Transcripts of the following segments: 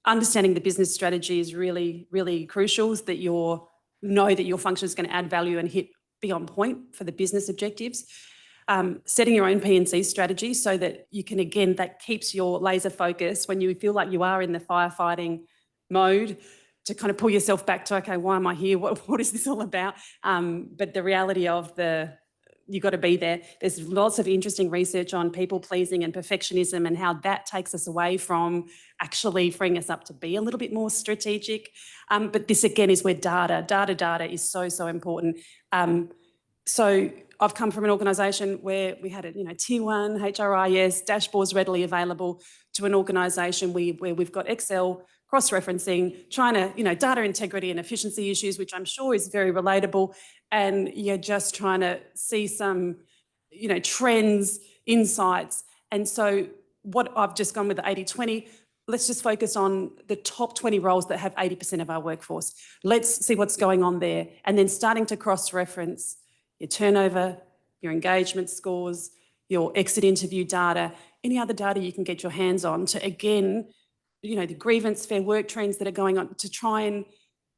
understanding the business strategy is really, really crucial, is that know that your function is going to add value and be on point for the business objectives. Setting your own P&C strategy so that you can, again, that keeps your laser focus when you feel like you are in the firefighting mode, to kind of pull yourself back to, okay, why am I here? What is this all about? But the reality of you've got to be there. There's lots of interesting research on people pleasing and perfectionism and how that takes us away from actually freeing us up to be a little bit more strategic. But this, again, is where data is so, so important. So I've come from an organisation where we had a tier 1 HRIS dashboards readily available, to an organisation where we've got Excel cross-referencing, trying to, data integrity and efficiency issues, which I'm sure is very relatable, and you're just trying to see some, trends, insights. And so what I've just gone with the 80-20, let's just focus on the top 20 roles that have 80% of our workforce. Let's see what's going on there. And then starting to cross-reference your turnover, your engagement scores, your exit interview data, any other data you can get your hands on to, again, the grievance, fair work trends that are going on, to try and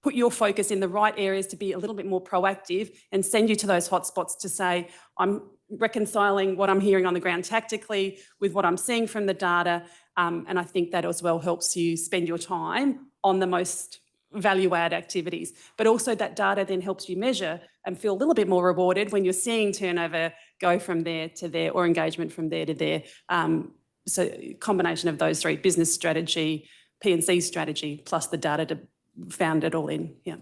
put your focus in the right areas to be a little bit more proactive and send you to those hotspots to say, I'm reconciling what I'm hearing on the ground tactically with what I'm seeing from the data. And I think that as well helps you spend your time on the most value-add activities. But also that data then helps you measure and feel a little bit more rewarded when you're seeing turnover go from there to there, or engagement from there to there. So combination of those three: business strategy, P&C strategy, plus the data to found it all in. Yeah.